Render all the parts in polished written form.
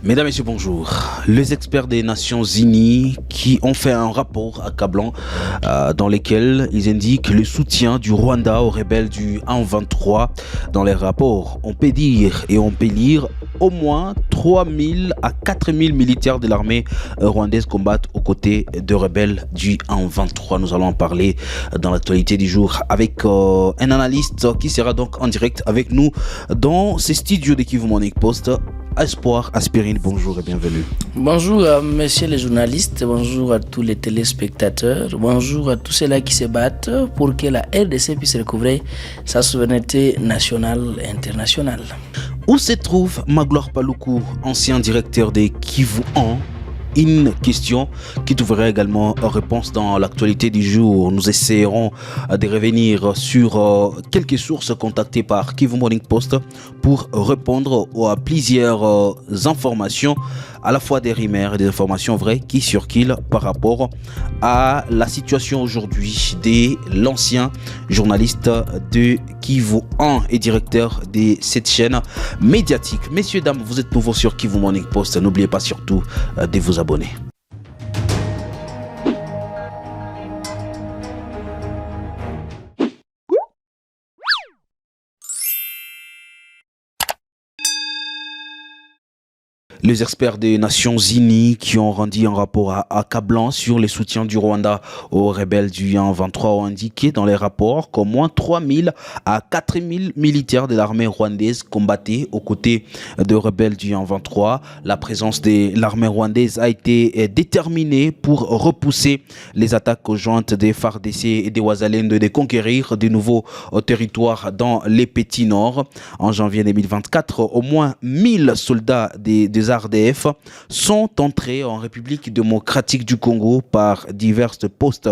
Mesdames et messieurs, bonjour. Les experts des Nations Unies qui ont fait un rapport accablant dans lequel ils indiquent le soutien du Rwanda aux rebelles du 1-23. Dans les rapports, on peut dire et on peut lire au moins 3000 à 4000 militaires de l'armée rwandaise combattent aux côtés de rebelles du 1-23. Nous allons en parler dans l'actualité du jour avec un analyste qui sera donc en direct avec nous dans ces studios de Kivu Morning Post. Espoir Aspirine, bonjour et bienvenue. Bonjour à messieurs les journalistes, bonjour à tous les téléspectateurs, bonjour à tous ceux-là qui se battent pour que la RDC puisse recouvrer sa souveraineté nationale et internationale. Où se trouve Magloire Paluku, ancien directeur des Kivu 1? Une question qui trouverait également réponse dans l'actualité du jour. Nous essaierons de revenir sur quelques sources contactées par Kivu Morning Post pour répondre à plusieurs informations, à la fois des rumeurs et des informations vraies qui circulent par rapport à la situation aujourd'hui de l'ancien journaliste de Kivu 1 et directeur de cette chaîne médiatique. Messieurs, dames, vous êtes nouveaux sur Kivu Morning Post. N'oubliez pas surtout de vous abonner. Les experts des Nations Unies qui ont rendu un rapport accablant sur les soutiens du Rwanda aux rebelles du 1-23 ont indiqué dans les rapports qu'au moins 3000 à 4000 militaires de l'armée rwandaise combattaient aux côtés de rebelles du 1-23. La présence de l'armée rwandaise a été déterminée pour repousser les attaques aux jointes des FARDC et des Wazalendo de conquérir de nouveaux territoires dans les Petits Nord. En janvier 2024, au moins 1000 soldats des RDF sont entrés en République démocratique du Congo par divers postes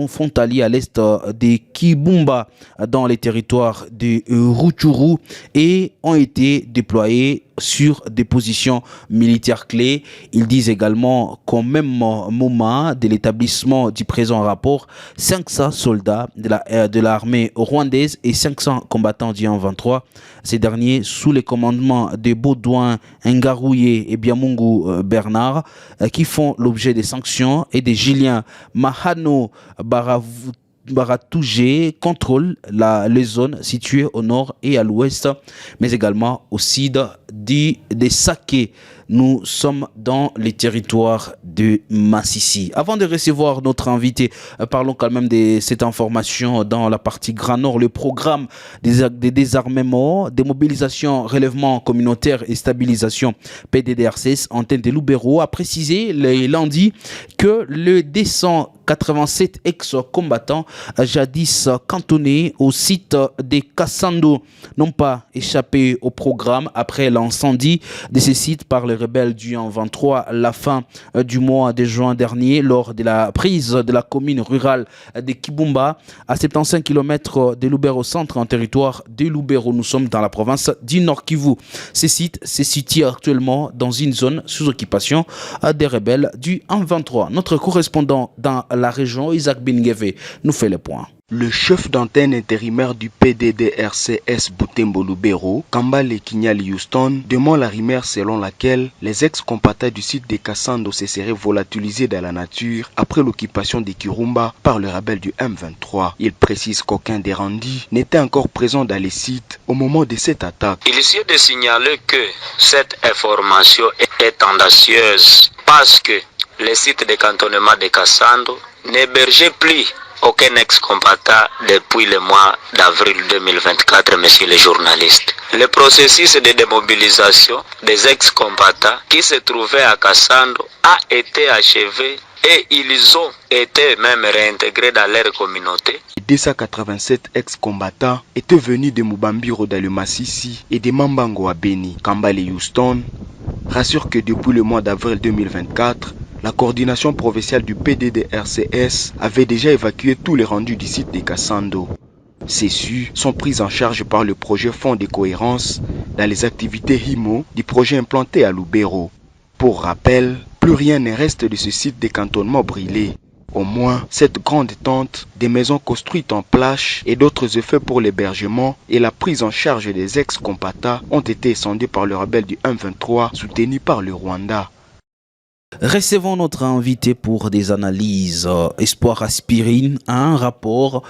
frontaliers à l'est de Kibumba dans les territoires de Rutshuru et ont été déployés sur des positions militaires clés. Ils disent également qu'au même moment de l'établissement du présent rapport, 500 soldats de l'armée rwandaise et 500 combattants du 1-23, ces derniers sous le commandement de Baudouin Ngarouye et Biamungu Bernard, qui font l'objet des sanctions, et de Julien Mahano Baratougé contrôle les zones situées au nord et à l'ouest, mais également au sud des Saké. Nous sommes dans les territoires de Massissi. Avant de recevoir notre invité, parlons quand même de cette information dans la partie Grand Nord. Le programme des désarmements, démobilisation, relèvement communautaire et stabilisation PDDRCS antenne de Lubero a précisé le lundi que le 287 ex-combattants jadis cantonnés au site de Kassando n'ont pas échappé au programme après l'incendie de ces sites par les rebelles du 1-23 à la fin du mois de juin dernier lors de la prise de la commune rurale de Kibumba à 75 km de Lubero centre en territoire de Lubero. Nous sommes dans la province du Nord Kivu. Ces sites se situent actuellement dans une zone sous occupation des rebelles du 1-23. Notre correspondant dans la région, Isaac Bingeve, nous fait le point. Le chef d'antenne intérimaire du PDDRCS Butembo Lubero, Kambale Kinyali Houston, demande la rumeur selon laquelle les ex-combattants du site de Kassando se seraient volatilisés dans la nature après l'occupation de Kirumba par le rebelle du M23. Il précise qu'aucun des rendus n'était encore présent dans les sites au moment de cette attaque. Il est de signaler que cette information est tendancieuse parce que les sites de cantonnement de Kassando n'hébergeaient plus aucun ex-combattant depuis le mois d'avril 2024, messieurs les journalistes. Le processus de démobilisation des ex-combattants qui se trouvaient à Kassando a été achevé et ils ont été même réintégrés dans leur communauté. 287 ex-combattants étaient venus de Mubambiro dans le Massissi et de Mambango à Beni. Kambale Houston rassure que depuis le mois d'avril 2024, la coordination provinciale du PDDRCS avait déjà évacué tous les rendus du site de Kassando. Ces SU sont prises en charge par le projet Fonds de cohérence dans les activités HIMO du projet implanté à Lubero. Pour rappel, plus rien ne reste de ce site de cantonnement brûlé. Au moins, cette grande tente, des maisons construites en plâche et d'autres effets pour l'hébergement et la prise en charge des ex-combattants ont été scindés par le rebelle du M23 soutenu par le Rwanda. Recevons notre invité pour des analyses. Espoir Aspirine a un rapport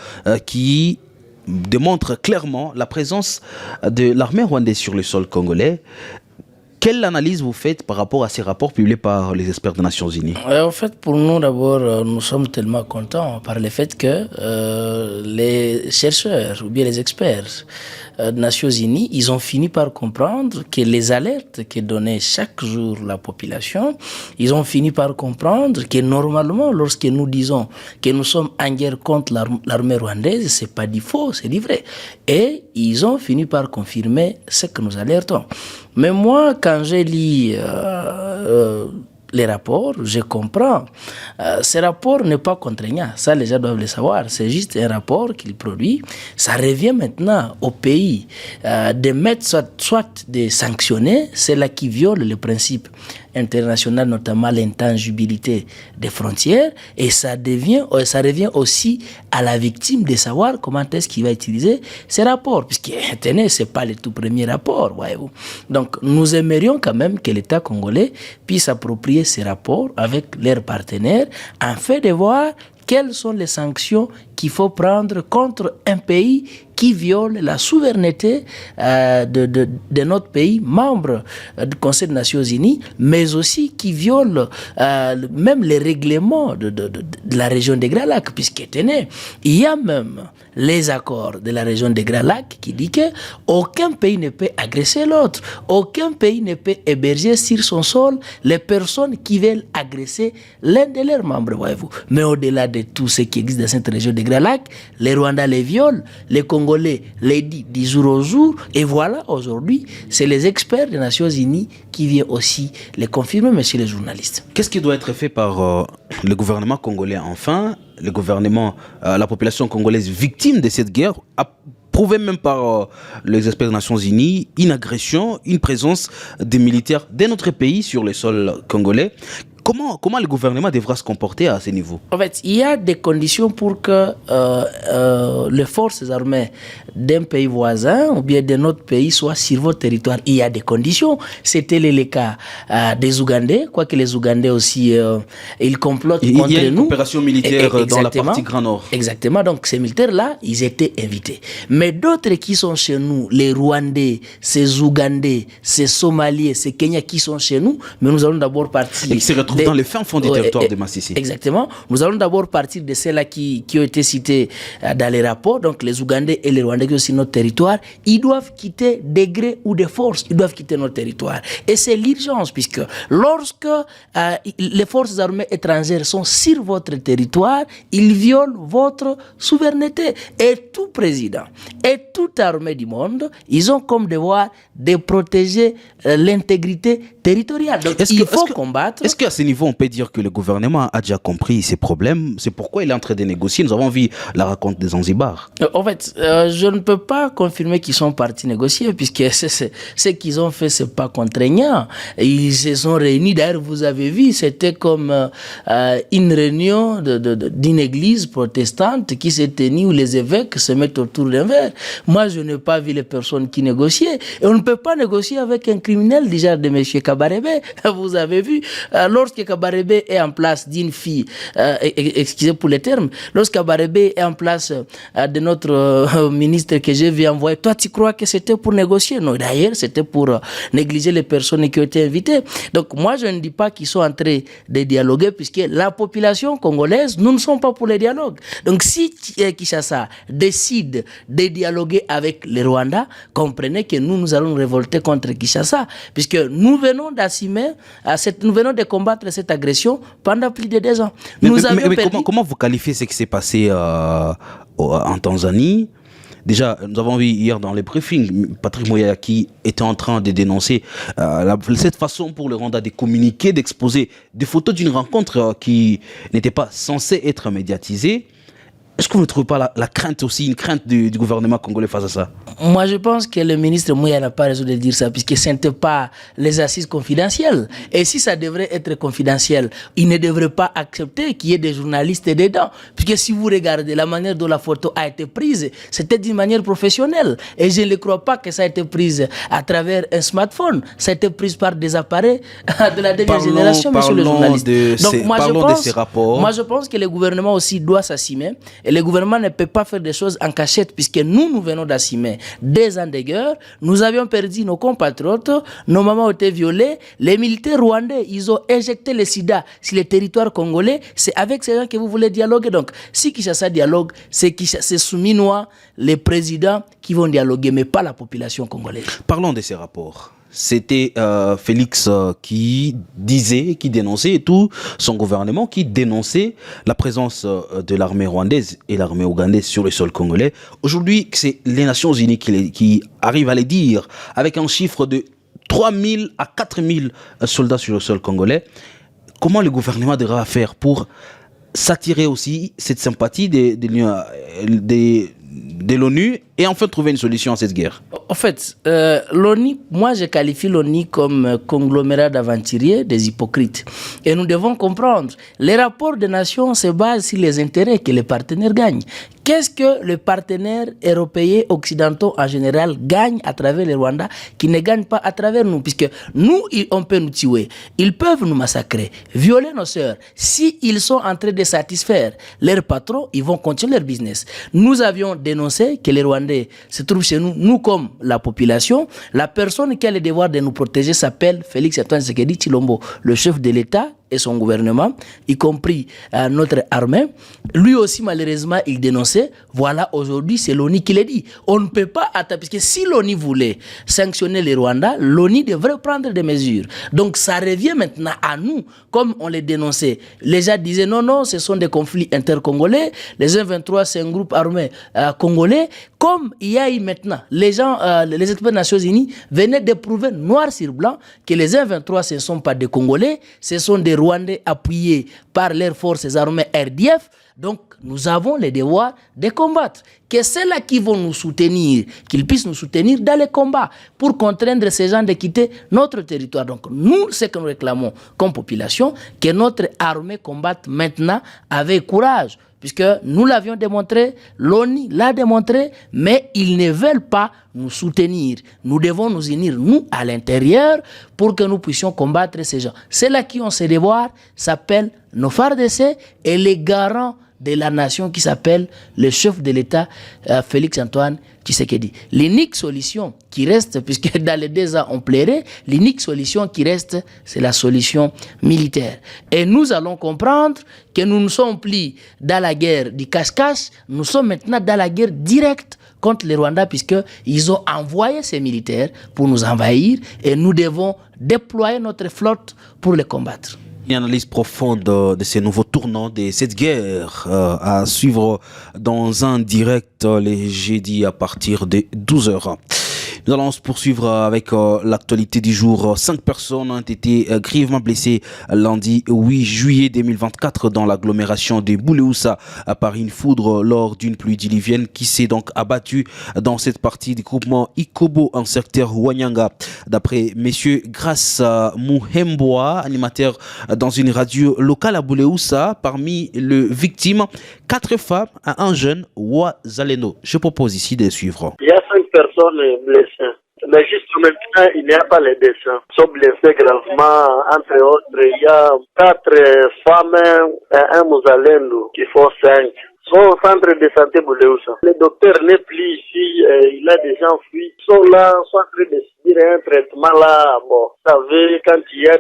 qui démontre clairement la présence de l'armée rwandaise sur le sol congolais. Quelle analyse vous faites par rapport à ces rapports publiés par les experts des Nations Unies? En fait, pour nous, d'abord, nous sommes tellement contents par le fait que les chercheurs ou bien les experts des Nations Unies, ils ont fini par comprendre que les alertes que donnait chaque jour la population, ils ont fini par comprendre que normalement, lorsque nous disons que nous sommes en guerre contre l'armée rwandaise, c'est pas du faux, c'est du vrai. Et ils ont fini par confirmer ce que nous alertons. Mais moi, quand j'ai lu les rapports, je comprends. Ce rapport n'est pas contraignant, ça les gens doivent le savoir. C'est juste un rapport qu'il produit. Ça revient maintenant au pays de mettre soit de sanctionner ceux-là qui violent le principe international, notamment l'intangibilité des frontières, et ça revient aussi à la victime de savoir comment est-ce qu'il va utiliser ces rapports, puisque tenez, c'est pas le tout premier rapport, voyez-vous. Donc nous aimerions quand même que l'État congolais puisse s'approprier ces rapports avec leurs partenaires afin de voir quelles sont les sanctions qu'il faut prendre contre un pays qui viole la souveraineté de notre pays, membre du Conseil des Nations Unies, mais aussi qui viole même les règlements de la région des Grands Lacs, puisque tenez, il y a même les accords de la région des Grands Lacs qui dit que aucun pays ne peut agresser l'autre, aucun pays ne peut héberger sur son sol les personnes qui veulent agresser l'un de leurs membres, voyez-vous. Mais au-delà de tout ce qui existe dans cette région des Grands Lacs, les Rwandais les violent, les Congolais les disent du jour au jour, et voilà, aujourd'hui, c'est les experts des Nations Unies qui viennent aussi les confirmer, messieurs les journalistes. Qu'est-ce qui doit être fait par le gouvernement congolais enfin, le gouvernement, la population congolaise victime de cette guerre, a prouvé même par les experts des Nations Unies une agression, une présence des militaires de notre pays sur le sol congolais. Comment le gouvernement devra se comporter à ce niveau? En fait, il y a des conditions pour que les forces armées d'un pays voisin ou bien de notre pays soient sur votre territoire. Il y a des conditions. C'était le cas des Ougandais, quoique les Ougandais aussi, ils complotent contre nous. Il y a une opération militaire dans la partie Grand Nord. Exactement. Donc, ces militaires-là, ils étaient invités. Mais d'autres qui sont chez nous, les Rwandais, ces Ougandais, ces Somaliens, ces Kenyans qui sont chez nous, mais nous allons d'abord partir... dans les fins fonds du territoire de Massissi. Exactement. Nous allons d'abord partir de ceux-là qui ont été cités dans les rapports. Donc les Ougandais et les Rwandais qui sont sur notre territoire, ils doivent quitter de gré ou de force. Ils doivent quitter notre territoire. Et c'est l'urgence, puisque lorsque les forces armées étrangères sont sur votre territoire, ils violent votre souveraineté. Et tout président et toute armée du monde, ils ont comme devoir de protéger l'intégrité territoriale. Donc il faut combattre. Est-ce qu'à ce niveau, on peut dire que le gouvernement a déjà compris ces problèmes? C'est pourquoi il est en train de négocier. Nous avons vu la raconte des Zanzibar. En fait, je ne peux pas confirmer qu'ils sont partis négocier, puisque ce qu'ils ont fait, c'est pas contraignant. Ils se sont réunis. D'ailleurs, vous avez vu, c'était comme une réunion d'une église protestante qui s'est tenue où les évêques se mettent autour d'un verre. Moi, je n'ai pas vu les personnes qui négociaient. Et on ne peut pas négocier avec un criminel du genre de M. Kabarebe. Vous avez vu, lorsque Kabarebe est en place d'une fille, excusez pour les termes, lorsque Kabarebe est en place de notre ministre que j'ai vu envoyer, toi tu crois que c'était pour négocier? Non, d'ailleurs c'était pour négliger les personnes qui ont été invitées. Donc moi je ne dis pas qu'ils sont en train de dialoguer, puisque la population congolaise, nous ne sommes pas pour les dialogues. Donc si Kinshasa décide de dialoguer avec les Rwandais, comprenez que nous allons nous révolter contre Kinshasa, puisque nous venons d'assumer, nous venons de combattre cette agression pendant plus de 2 ans. Mais comment vous qualifiez ce qui s'est passé en Tanzanie? Déjà, nous avons vu hier dans les briefings, Patrick Moya qui était en train de dénoncer cette façon pour le Rwanda de communiquer, d'exposer des photos d'une rencontre qui n'était pas censée être médiatisée. Est-ce que vous ne trouvez pas la crainte aussi, une crainte du gouvernement congolais face à ça? Moi, je pense que le ministre Mouya n'a pas raison de dire ça, puisque ce n'était pas les assises confidentielles. Et si ça devrait être confidentiel, il ne devrait pas accepter qu'il y ait des journalistes dedans. Puisque si vous regardez la manière dont la photo a été prise, c'était d'une manière professionnelle. Et je ne crois pas que ça a été prise à travers un smartphone. Ça a été pris par des appareils de la dernière génération, monsieur le journaliste. Donc, moi, je pense que le gouvernement aussi doit s'assumer. Et le gouvernement ne peut pas faire des choses en cachette, puisque nous venons d'assumer des ans de guerre. Nous avions perdu nos compatriotes, nos mamans ont été violées. Les militaires rwandais, ils ont éjecté le sida sur le territoire congolais. C'est avec ces gens que vous voulez dialoguer. Donc, si Kinshasa dialogue, c'est Souminois, les présidents qui vont dialoguer, mais pas la population congolaise. Parlons de ces rapports. C'était Félix qui disait, qui dénonçait, et tout son gouvernement qui dénonçait la présence de l'armée rwandaise et l'armée ougandaise sur le sol congolais. Aujourd'hui, c'est les Nations Unies qui arrivent à les dire avec un chiffre de 3 000 à 4 000 soldats sur le sol congolais. Comment le gouvernement devra faire pour s'attirer aussi cette sympathie de l'ONU et enfin trouver une solution à cette guerre? En fait, l'ONU, moi je qualifie l'ONU comme conglomérat d'aventuriers, des hypocrites. Et nous devons comprendre, les rapports des nations se basent sur les intérêts que les partenaires gagnent. Qu'est-ce que les partenaires européens, occidentaux en général, gagnent à travers le Rwanda qui ne gagnent pas à travers nous? Puisque nous, on peut nous tuer, ils peuvent nous massacrer, violer nos sœurs. S'ils sont en train de satisfaire leurs patrons, ils vont continuer leur business. Nous avions dénoncé que les Rwandais se trouvent chez nous, nous comme la population. La personne qui a le devoir de nous protéger s'appelle Félix Antoine Tshisekedi Tshilombo, le chef de l'État et son gouvernement, y compris notre armée. Lui aussi, malheureusement, il dénonçait. Voilà, aujourd'hui, c'est l'ONU qui l'a dit. On ne peut pas attendre, parce que si l'ONU voulait sanctionner les Rwandais, l'ONU devrait prendre des mesures. Donc, ça revient maintenant à nous, comme on les dénonçait. Les gens disaient, non, ce sont des conflits intercongolais. Les M23, c'est un groupe armé congolais. Comme il y a eu maintenant, les gens, les experts des Nations Unies venaient d'éprouver noir sur blanc que les M23, ce ne sont pas des Congolais, ce sont des Rwandais appuyés par leurs forces armées RDF. Donc, nous avons le devoir de combattre. Que ceux-là qui vont nous soutenir, qu'ils puissent nous soutenir dans les combats pour contraindre ces gens de quitter notre territoire. Donc, nous, ce que nous réclamons comme population, que notre armée combatte maintenant avec courage. Puisque nous l'avions démontré, l'ONU l'a démontré, mais ils ne veulent pas nous soutenir. Nous devons nous unir, nous, à l'intérieur, pour que nous puissions combattre ces gens. Ceux-là qui ont ces devoirs s'appellent nos FARDC et les garants de la nation qui s'appelle le chef de l'État, Félix Antoine Tshisekedi. L'unique solution qui reste, puisque dans les 2 ans on plairait, l'unique solution qui reste, c'est la solution militaire. Et nous allons comprendre que nous ne sommes plus dans la guerre du cache-cache, nous sommes maintenant dans la guerre directe contre les Rwandais, puisqu'ils ont envoyé ces militaires pour nous envahir et nous devons déployer notre flotte pour les combattre. Une analyse profonde de ces nouveaux tournants de cette guerre à suivre dans un direct les jeudis à partir de 12h. Nous allons se poursuivre avec l'actualité du jour. 5 personnes ont été grièvement blessées lundi 8 juillet 2024 dans l'agglomération de Boulé-Oussa par une foudre lors d'une pluie diluvienne qui s'est donc abattue dans cette partie du groupement Ikobo en secteur Wanyanga. D'après messieurs Grace Muhemboa, animateur dans une radio locale à Boulé-Oussa, parmi les victimes, 4 femmes et un jeune Wazaleno. Je propose ici de suivre. Il y a 5 personnes blessées. Mais juste maintenant, il n'y a pas les décès. Ils sont blessés gravement. Entre autres, il y a 4 femmes et un Mouzalendo qui font 5. Ils sont au centre de santé Boulé-Oussa. Le docteur n'est plus ici, il a déjà fui. Ils sont là, ils sont en train de subir un traitement là. Bon, vous savez, quand il y a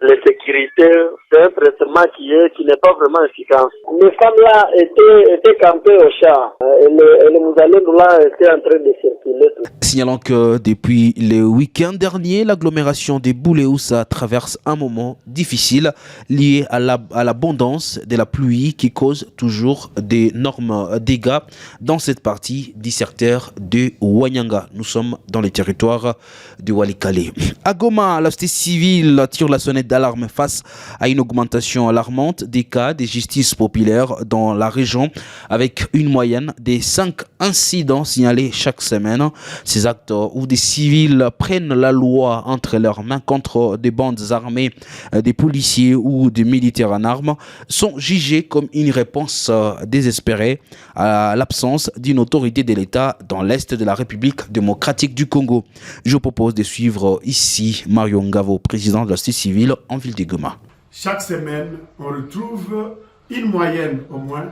les sécurités, c'est un traitement qui n'est pas vraiment efficace. Les femmes là étaient campées au char et les Mouzalendo là étaient en train de circuler. Signalons que depuis le week-end dernier, l'agglomération des Boulé-Oussa traverse un moment difficile lié à l'abondance de la pluie qui cause toujours d'énormes dégâts dans cette partie du secteur de Wanyanga. Nous sommes dans le territoire de Walikale. À Goma, la société civile tire la sonnette d'alarme face à une augmentation alarmante des cas de justice populaire dans la région, avec une moyenne des 5 incidents signalés chaque semaine. Ces actes où des civils prennent la loi entre leurs mains contre des bandes armées, des policiers ou des militaires en armes sont jugés comme une réponse désespérée à l'absence d'une autorité de l'État dans l'Est de la République démocratique du Congo. Je vous propose de suivre ici Mario Ngavo, président de la société civile en ville de Goma. Chaque semaine, on retrouve une moyenne au moins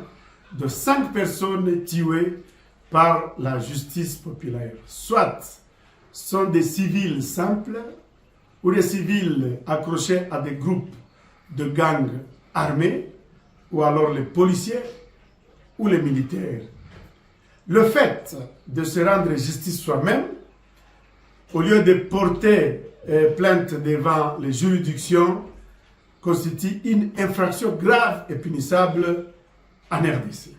de 5 personnes tuées par la justice populaire. Soit sont des civils simples ou des civils accrochés à des groupes de gangs armés, ou alors les policiers ou les militaires. Le fait de se rendre justice soi-même, au lieu de porter plainte devant les juridictions, constitue une infraction grave et punissable en RDC.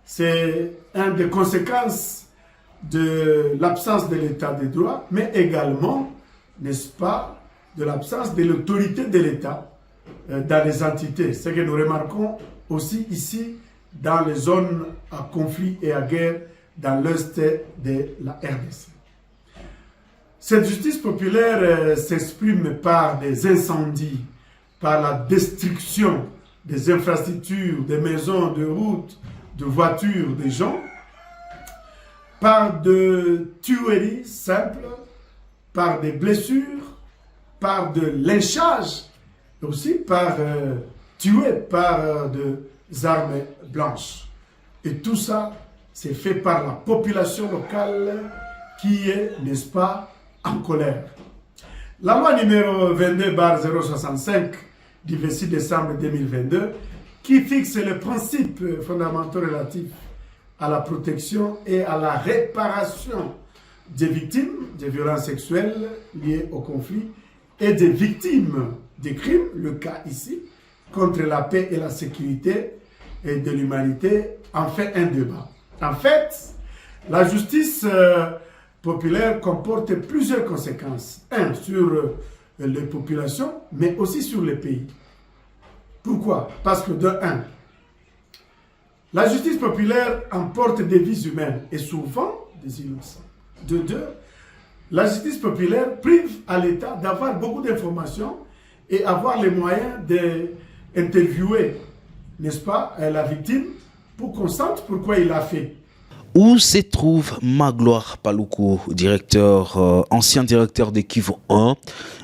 C'est une des conséquences de l'absence de l'état de droit, mais également, n'est-ce pas, de l'absence de l'autorité de l'État dans les entités. Ce que nous remarquons aussi ici dans les zones à conflit et à guerre dans l'est de la RDC. Cette justice populaire s'exprime par des incendies, par la destruction des infrastructures, des maisons, de routes, de voitures, des gens, par de tueries simples, par des blessures, par de lynchage, aussi par tuer par des armes blanches. Et tout ça, c'est fait par la population locale qui est, n'est-ce pas, en colère. La loi numéro 22/065 du 26 décembre 2022 qui fixe les principes fondamentaux relatifs à la protection et à la réparation des victimes de violences sexuelles liées au conflit et des victimes des crimes, le cas ici, contre la paix et la sécurité et de l'humanité, en fait un débat. En fait, la justice populaire comporte plusieurs conséquences. Un, sur les populations, mais aussi sur les pays. Pourquoi? Parce que de un, la justice populaire emporte des vies humaines et souvent des innocents. De deux, la justice populaire prive à l'État d'avoir beaucoup d'informations et avoir les moyens d'interviewer, n'est-ce pas, la victime pour qu'on sente pourquoi il a fait. Où se trouve Magloire Paluku, ancien directeur de Kivu 1,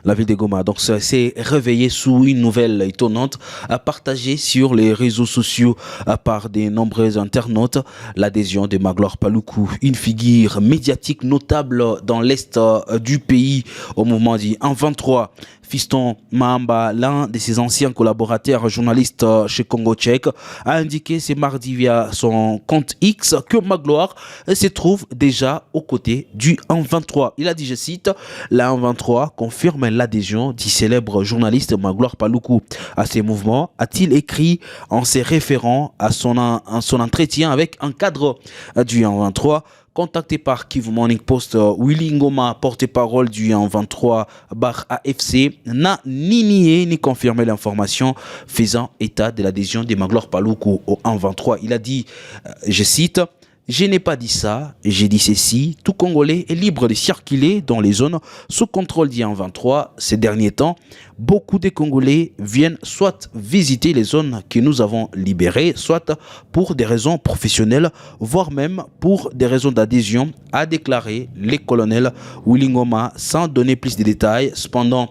la ville de Goma. Donc, ça s'est réveillé sous une nouvelle étonnante partagée sur les réseaux sociaux par de nombreux internautes. L'adhésion de Magloire Paluku, une figure médiatique notable dans l'est du pays au mouvement du 1-23. Fiston Mahamba, l'un de ses anciens collaborateurs journalistes chez Congo Tchèque, a indiqué ce mardi via son compte X que Magloire se trouve déjà aux côtés du 1-23. Il a dit, je cite, la 1-23 confirme l'adhésion du célèbre journaliste Magloire Paluku à ces mouvements, a-t-il écrit en se référant à son entretien avec un cadre du 1-23. Contacté par Kivu Morning Post, Willy Ngoma, porte-parole du 1-23 bar AFC, n'a ni nié ni confirmé l'information faisant état de l'adhésion de Magloire Paluku au 1-23. Il a dit, je cite, « Je n'ai pas dit ça, j'ai dit ceci, tout Congolais est libre de circuler dans les zones sous contrôle du 1-23 ces derniers temps. Beaucoup de Congolais viennent soit visiter les zones que nous avons libérées, soit pour des raisons professionnelles, voire même pour des raisons d'adhésion, a déclaré le colonel Willy Ngoma sans donner plus de détails. Cependant,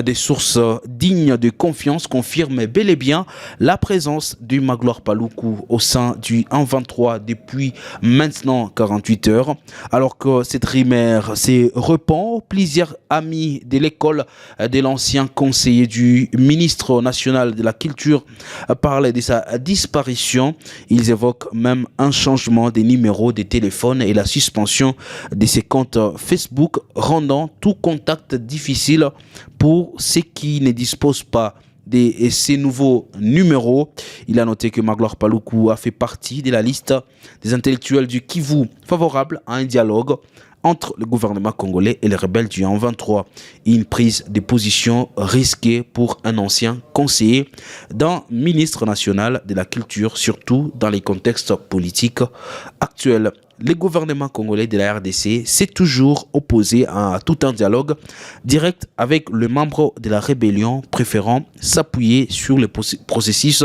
des sources dignes de confiance confirment bel et bien la présence du Magloire Paluku au sein du 1-23 depuis maintenant 48 heures. Alors que cette rumeur s'est répand, plusieurs amis de l'école de l'ancien conseiller du ministre national de la Culture parlent de sa disparition. Ils évoquent même un changement des numéros de téléphone et la suspension de ses comptes Facebook, rendant tout contact difficile pour ceux qui ne disposent pas de ces nouveaux numéros. Il a noté que Magloire Paluku a fait partie de la liste des intellectuels du Kivu favorables à un dialogue entre le gouvernement congolais et les rebelles du M23. Une prise de position risquée pour un ancien conseiller d'un ministre national de la culture, surtout dans les contextes politiques actuels. Le gouvernement congolais de la RDC s'est toujours opposé à tout un dialogue direct avec le membre de la rébellion, préférant s'appuyer sur le processus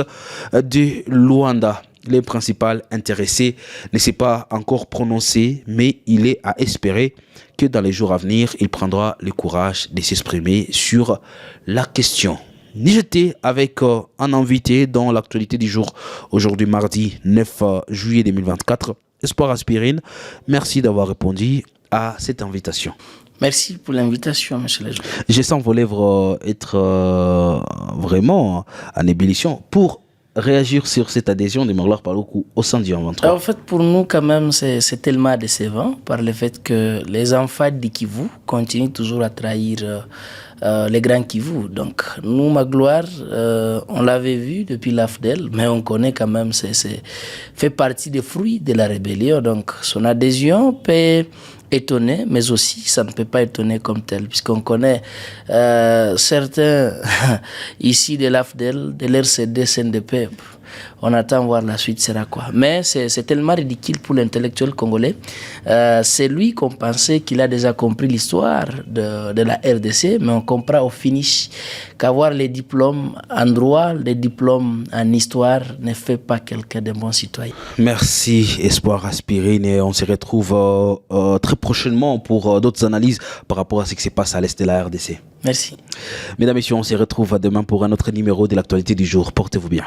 de Luanda. Le principal intéressé ne s'est pas encore prononcé, mais il est à espérer que dans les jours à venir, il prendra le courage de s'exprimer sur la question. J'étais avec un invité dans l'actualité du jour, aujourd'hui mardi 9 juillet 2024, Espoir Aspirine. Merci d'avoir répondu à cette invitation. Merci pour l'invitation, monsieur le juge. Je sens vos lèvres être vraiment en ébullition pour réagir sur cette adhésion de Magloire Paluku au sein du M23. En fait, pour nous, quand même, c'est tellement décevant par le fait que les enfants du Kivu continuent toujours à trahir les grands Kivu. Donc, nous, Magloire, on l'avait vu depuis l'AFDEL, mais on connaît quand même, c'est fait partie des fruits de la rébellion. Donc, son adhésion peut étonner, mais aussi ça ne peut pas étonner comme tel, puisqu'on connaît certains ici de l'AFDEL, de l'RCD, CNDP. On attend voir la suite sera quoi. Mais c'est tellement ridicule pour l'intellectuel congolais. C'est lui qu'on pensait qu'il a déjà compris l'histoire de la RDC, mais on comprend au finish qu'avoir les diplômes en droit, les diplômes en histoire ne fait pas quelqu'un de bon citoyen. Merci Espoir Aspirine, et on se retrouve très prochainement pour d'autres analyses par rapport à ce qui se passe à l'est de la RDC. Merci. Mesdames et messieurs, on se retrouve demain pour un autre numéro de l'actualité du jour. Portez-vous bien.